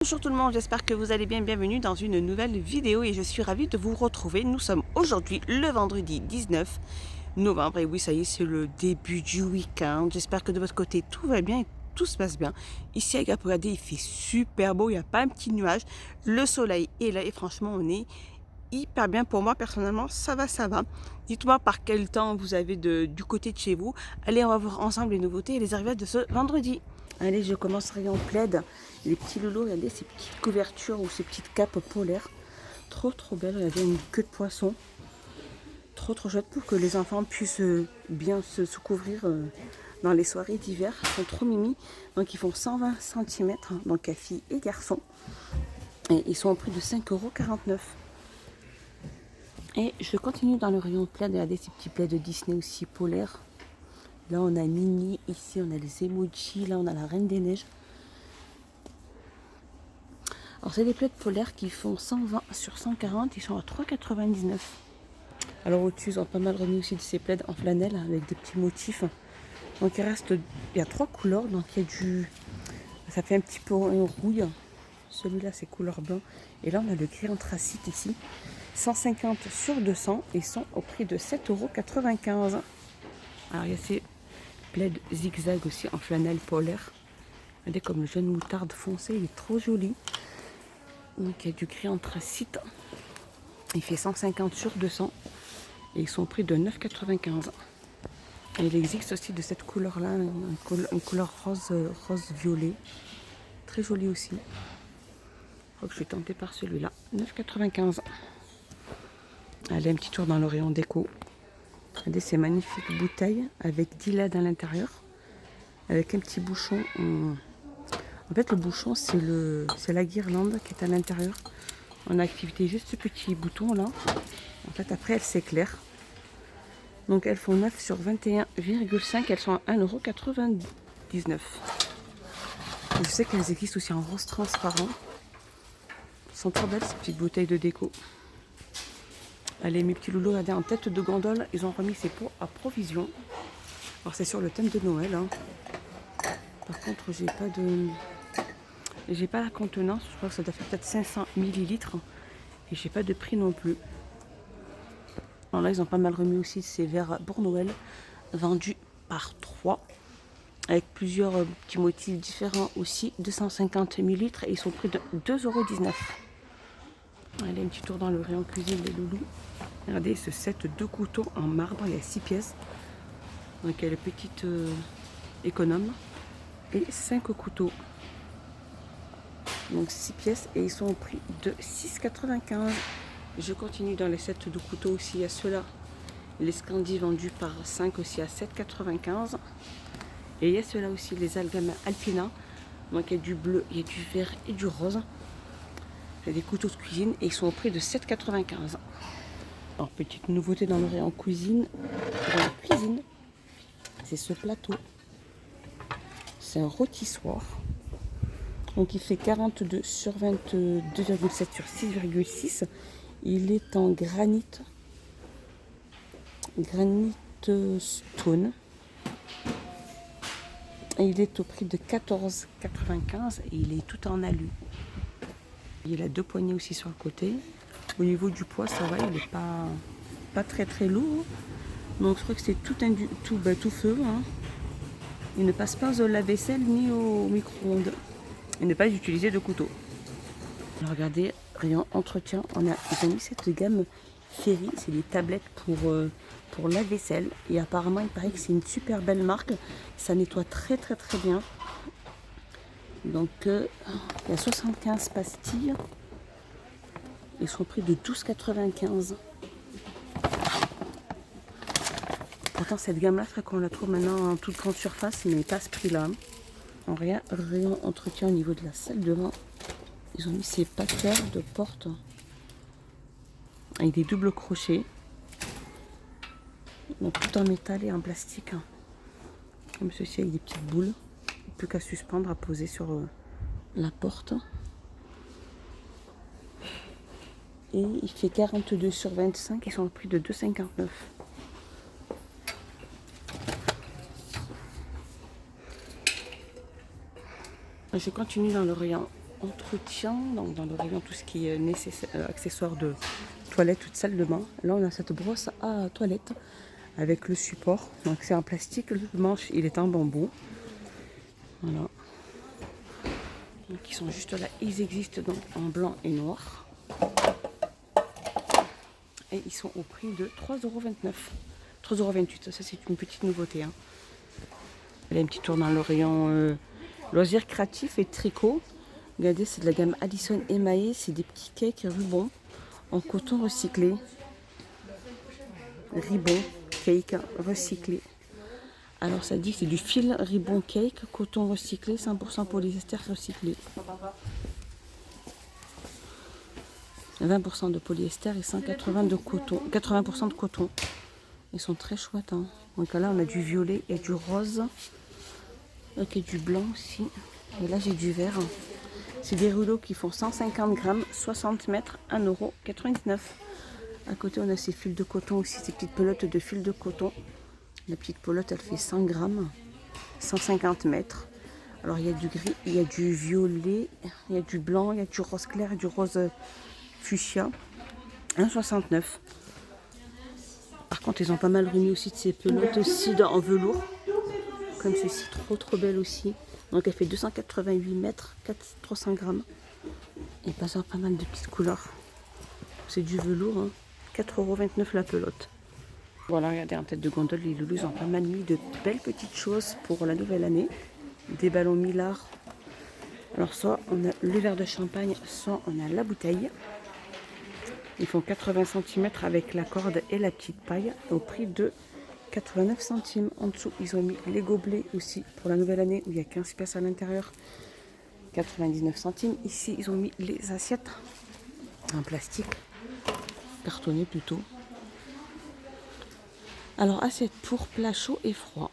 Bonjour tout le monde, j'espère que vous allez bien, bienvenue dans une nouvelle vidéo et je suis ravie de vous retrouver. Nous sommes aujourd'hui le vendredi 19 novembre et oui, ça y est, c'est le début du week-end. J'espère que de votre côté tout va bien et tout se passe bien. Ici à Gap, regardez, il fait super beau, il n'y a pas un petit nuage, le soleil est là et franchement on est hyper bien. Pour moi personnellement, ça va, ça va. Dites-moi par quel temps vous avez du côté de chez vous. Allez, on va voir ensemble les nouveautés et les arrivages de ce vendredi. Allez, je commence rayon plaid. Les petits loulous, regardez ces petites couvertures ou ces petites capes polaires. Trop trop belles, regardez une queue de poisson. Trop trop chouette pour que les enfants puissent bien se couvrir dans les soirées d'hiver. Ils sont trop mimi. Donc ils font 120 cm, donc à filles et garçons. Et ils sont au prix de 5,49 €. Et je continue dans le rayon plaid. Regardez ces petits plaids de Disney aussi polaires. Là, on a Minnie. Ici, on a les emojis. Là, on a la Reine des Neiges. Alors, c'est des plaids polaires qui font 120 sur 140. Ils sont à 3,99 €. Alors, au-dessus, ils ont pas mal remis aussi de ces plaids en flanelle avec des petits motifs. Donc, il y a 3 couleurs. Donc, il y a du... Ça fait un petit peu un rouille. Celui-là, c'est couleur blanc. Et là, on a le gris anthracite ici. 150 sur 200. Ils sont au prix de 7,95 €. Alors, il y a ces plaids zigzag aussi en flanelle polaire. Regardez comme le jaune moutarde foncé, il est trop joli. Donc il y a du gris anthracite. Il fait 150 sur 200 et ils sont au prix de 9,95 €. Et il existe aussi de cette couleur-là, une couleur rose violet. Très joli aussi. Je crois que je suis tentée par celui-là. 9,95 €. Allez, un petit tour dans le rayon déco. Regardez ces magnifiques bouteilles avec 10 LED à l'intérieur. Avec un petit bouchon. En fait, le bouchon, c'est la guirlande qui est à l'intérieur. On a activé juste ce petit bouton là. En fait, après, elles s'éclairent. Donc, elles font 9 sur 21,5. Elles sont à 1,99 €. Je sais qu'elles existent aussi en rose transparent. Elles sont trop belles ces petites bouteilles de déco. Allez, mes petits loulous, regardez, en tête de gondole, ils ont remis ces pots à provision. Alors, c'est sur le thème de Noël. Par contre, j'ai pas la contenance. Je crois que ça doit faire peut-être 500 millilitres. Et j'ai pas de prix non plus. Alors là, ils ont pas mal remis aussi ces verres pour Noël, vendus par 3, avec plusieurs petits motifs différents aussi. 250 millilitres et ils sont au prix de 2,19 €. Allez, un petit tour dans le rayon cuisine des loulous. Regardez ce set de couteaux en marbre, il y a 6 pièces. Donc il y a les petites économes et 5 couteaux. Donc 6 pièces et ils sont au prix de 6,95 €. Je continue dans les sets de couteaux aussi. Il y a ceux-là, les Scandi vendus par 5 aussi à 7,95 €. Et il y a ceux-là aussi, les Algama Alpina. Donc il y a du bleu, il y a du vert et du rose. Il y a des couteaux de cuisine et ils sont au prix de 7,95 €. Alors petite nouveauté dans le rayon cuisine. Dans la cuisine, c'est ce plateau. C'est un rôtissoir. Donc il fait 42 sur 22,7 sur 6,6. Il est en granit stone. Et il est au prix de 14,95 € et il est tout en alu. Il a 2 poignées aussi sur le côté. Au niveau du poids, ça va, il n'est pas très très lourd. Donc je crois que c'est tout feu. Il ne passe pas au lave-vaisselle ni au micro-ondes. Il n'est pas utilisé de couteau. Alors regardez, rayon entretien, ils ont mis cette gamme Ferry, c'est des tablettes pour la vaisselle. Et apparemment, il paraît que c'est une super belle marque. Ça nettoie très très très bien. Donc, il y a 75 pastilles. Ils sont au prix de 12,95 €. Pourtant, cette gamme-là, je crois qu'on la trouve maintenant en toute grande surface, mais pas à ce prix-là. En rayon entretien au niveau de la salle de bain. Ils ont mis ces patters de porte avec des doubles crochets. Donc tout en métal et en plastique. Comme ceci avec des petites boules. Plus qu'à suspendre, à poser sur la porte. Et il fait 42 sur 25. Ils sont au prix de 2,59 €. Je continue dans le rayon entretien, donc dans le rayon tout ce qui est nécessaire, accessoires de toilette ou de salle de bain. Là on a cette brosse à toilette avec le support, donc c'est en plastique, le manche il est en bambou. Voilà. Donc ils sont juste là, ils existent donc en blanc et noir. Et ils sont au prix de 3,29 €. 3,28 €, ça c'est une petite nouveauté. Hein. Elle a un petit tour dans le rayon loisirs créatifs et tricot. Regardez, c'est de la gamme Addison émaillée, c'est des petits cakes rubans en coton recyclé. Ribbon cake recyclé. Alors ça dit que c'est du fil ribbon cake, coton recyclé, 100% polyester recyclé. 20% de polyester et 180 de coton, 80% de coton. Ils sont très chouettes. Hein. Donc là, on a du violet et du rose. Ok, du blanc aussi. Et là, j'ai du vert. C'est des rouleaux qui font 150 grammes, 60 mètres, 1,99 €. À côté, on a ces fils de coton aussi, ces petites pelotes de fil de coton. La petite pelote, elle fait 100 grammes, 150 mètres. Alors, il y a du gris, il y a du violet, il y a du blanc, il y a du rose clair et du rose fuchsia. 1,69 €. Par contre, ils ont pas mal remis aussi de ces pelotes aussi en velours. Comme ceci, trop belle aussi. Donc elle fait 288 mètres, 300 grammes. Et pas mal de petites couleurs. C'est du velours, hein. 4,29 € la pelote. Voilà, regardez, en tête de gondole, les loulous ont pas mal mis de belles petites choses pour la nouvelle année. Des ballons Millard. Alors soit on a le verre de champagne, soit on a la bouteille. Ils font 80 cm avec la corde et la petite paille au prix de 89 centimes. En dessous, ils ont mis les gobelets aussi pour la nouvelle année où il y a 15 pièces à l'intérieur. 99 centimes. Ici, ils ont mis les assiettes en plastique, cartonné plutôt. Alors, assiettes pour plat chaud et froid.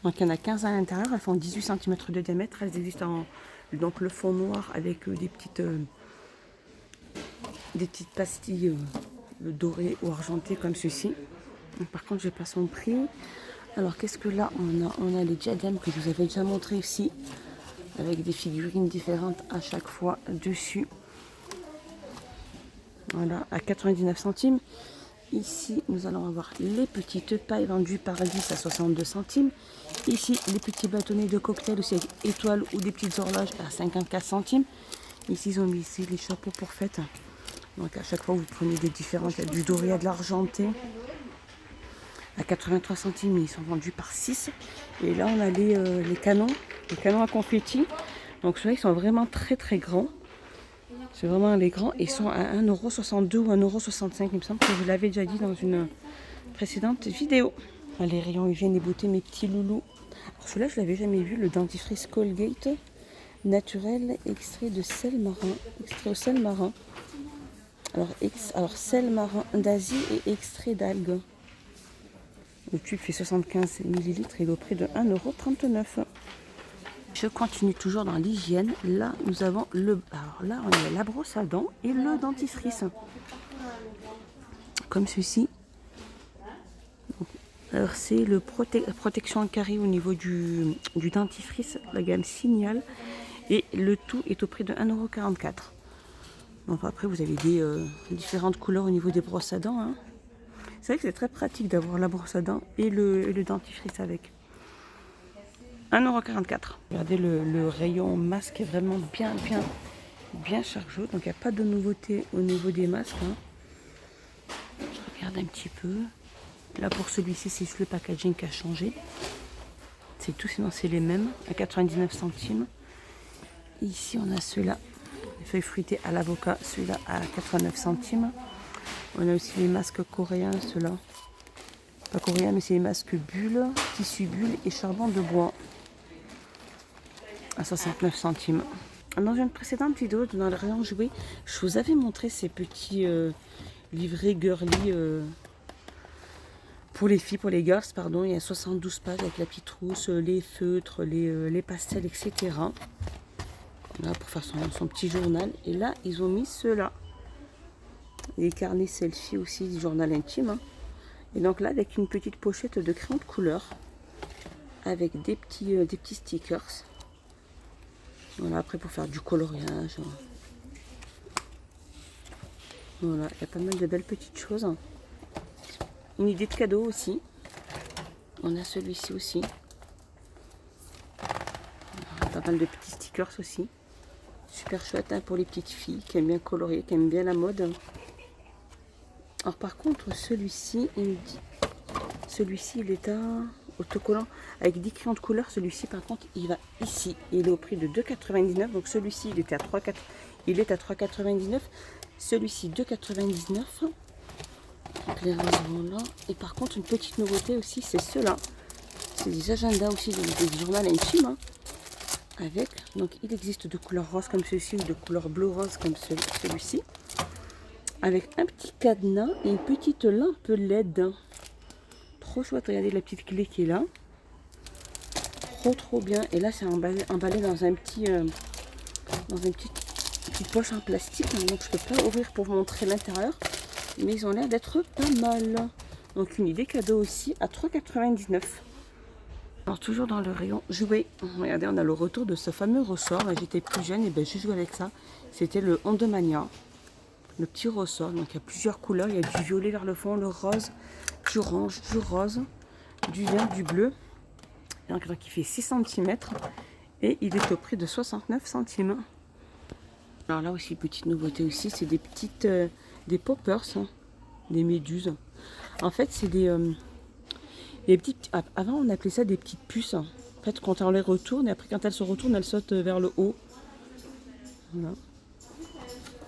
Donc, il y en a 15 à l'intérieur. Elles font 18 cm de diamètre. Elles existent en donc, le fond noir avec des petites pastilles dorées ou argentées comme ceci. Donc, par contre, je n'ai pas son prix. Alors, qu'est-ce que là on a les diadèmes que je vous avais déjà montré ici, avec des figurines différentes à chaque fois dessus. Voilà, à 99 centimes. Ici, nous allons avoir les petites pailles vendues par 10 à 62 centimes. Ici, les petits bâtonnets de cocktail aussi avec étoiles ou des petites horloges à 54 centimes. Ici, ils ont mis ici les chapeaux pour fête. Donc, à chaque fois, vous prenez des différentes. Il y a du doré, il y a de l'argenté. À 83 centimes, ils sont vendus par 6. Et là, on a les canons à confetti. Donc, ceux-là, ils sont vraiment très grands. C'est vraiment les grands. Ils sont à 1,62 € ou 1,65 €. Il me semble que je vous l'avais déjà dit dans une précédente vidéo. Les rayons hygiène et beauté, mes petits loulous. Alors, celui-là, je ne l'avais jamais vu. Le dentifrice Colgate naturel, extrait de sel marin. Extrait au sel marin. Alors sel marin d'Asie et extrait d'algues. Le tube fait 75 ml et il est au prix de 1,39 €. Je continue toujours dans l'hygiène. Là, nous avons alors là, on a la brosse à dents et le dentifrice. Comme ceci. Alors, c'est le protection carré au niveau du dentifrice, la gamme Signal. Et le tout est au prix de 1,44 €. Donc après, vous avez des différentes couleurs au niveau des brosses à dents. Hein. C'est vrai que c'est très pratique d'avoir la brosse à dents et le dentifrice avec. 1,44 €. Regardez, le rayon masque est vraiment bien chargé. Donc il n'y a pas de nouveauté au niveau des masques. Hein. Je regarde un petit peu. Là pour celui-ci, c'est juste le packaging qui a changé. C'est tout, sinon c'est les mêmes. À 99 centimes. Ici on a ceux-là. Les feuilles fruitées à l'avocat. Celui-là à 89 centimes. On a aussi les masques coréens, ceux-là. Pas coréens, mais c'est les masques bulles, tissu bulle et charbon de bois. À 69 centimes. Dans une précédente vidéo, dans le rayon jouets, je vous avais montré ces petits livrets girly pour les filles, pour les girls, pardon. Il y a 72 pages avec la petite trousse, les feutres, les pastels, etc. Là, pour faire son petit journal. Et là, ils ont mis ceux-là. Les carnets selfie aussi, du journal intime. Hein. Et donc là, avec une petite pochette de crayon de couleur, avec des petits stickers. Voilà, après pour faire du coloriage. Voilà, il y a pas mal de belles petites choses. Une idée de cadeau aussi. On a celui-ci aussi. Pas mal de petits stickers aussi. Super chouette hein, pour les petites filles qui aiment bien colorier, qui aiment bien la mode. Alors par contre, celui-ci, il me dit... Celui-ci, il est à autocollant avec 10 crayons de couleur. Celui-ci, par contre, il va ici. Il est au prix de 2,99. Donc celui-ci, il était à 3,4. Il est à 3,99. Celui-ci, 2,99. Donc les rangements là. Et par contre, une petite nouveauté aussi, c'est ceux-là. C'est des agendas aussi, des journaux intimes. Hein, avec, donc il existe de couleur rose comme celui-ci ou de couleur bleu rose comme celui-ci. Avec un petit cadenas et une petite lampe LED. Trop chouette, regardez la petite clé qui est là. Trop bien. Et là c'est emballé dans un petit dans une petite poche en plastique. Donc je peux pas ouvrir pour vous montrer l'intérieur. Mais ils ont l'air d'être pas mal. Donc une idée cadeau aussi à 3,99 €. Alors toujours dans le rayon jouets. Regardez, on a le retour de ce fameux ressort. J'étais plus jeune et ben j'ai joué avec ça. C'était le Hondomania. Le petit ressort. Donc il y a plusieurs couleurs. Il y a du violet vers le fond, le rose, du orange, du rose, du vert, du bleu. Donc il fait 6 cm et il est au prix de 69 centimes. Alors là aussi, petite nouveauté aussi, c'est des petites des poppers, hein, des méduses. En fait, c'est des petites. Avant, on appelait ça des petites puces. En fait, quand on les retourne, et après, quand elles se retournent, elles sautent vers le haut. Voilà.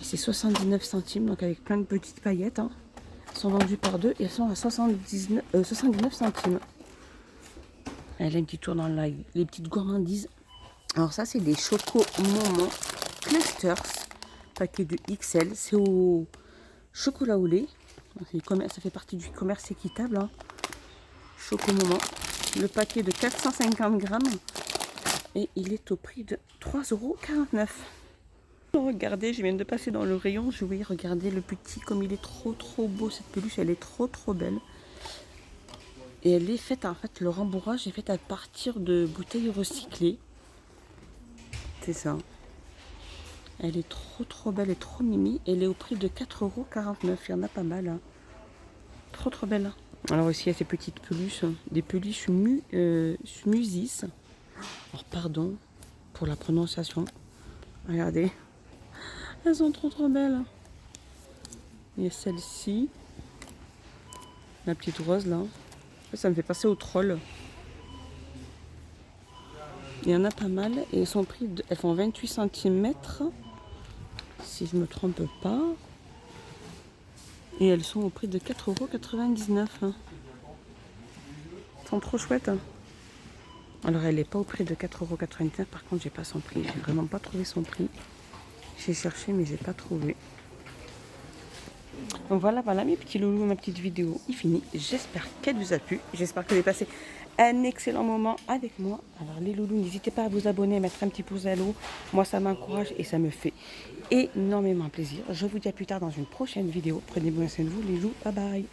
Et c'est 79 centimes, donc avec plein de petites paillettes. Hein. Elles sont vendues par deux et elles sont à 79 centimes. Elle a un petit tour dans les petites gourmandises. Alors ça, c'est des Choco Moment Clusters, paquet de XL. C'est au chocolat au lait. Ça fait partie du commerce équitable. Hein. Choco Moment. Le paquet de 450 grammes. Et il est au prix de 3,49 €. Regardez, je viens de passer dans le rayon jouets. Regardez le petit, comme il est trop beau. Cette peluche, elle est trop belle. Et elle est faite, en fait, le rembourrage est fait à partir de bouteilles recyclées. C'est ça. Elle est trop belle et trop mimi. Elle est au prix de 4,49 €. Il y en a pas mal. Hein. Trop belle. Alors aussi, il y a ces petites peluches. Des peluches Musis. Alors, pardon pour la prononciation. Regardez. Elles sont trop belles. Il y a celle-ci. La petite rose, là. Ça me fait passer au troll. Il y en a pas mal. Et elles sont elles font 28 cm. Si je me trompe pas. Et elles sont au prix de 4,99 €. Elles sont trop chouettes. Alors elle n'est pas au prix de 4,99 €. Par contre, j'ai pas son prix. J'ai vraiment pas trouvé son prix. J'ai cherché mais j'ai pas trouvé. Donc voilà mes petits loulous, ma petite vidéo est finie. J'espère qu'elle vous a plu. J'espère que vous avez passé un excellent moment avec moi. Alors les loulous, n'hésitez pas à vous abonner, à mettre un petit pouce à l'eau. Moi ça m'encourage et ça me fait énormément plaisir. Je vous dis à plus tard dans une prochaine vidéo. Prenez bien soin de vous les loulous. Bye bye.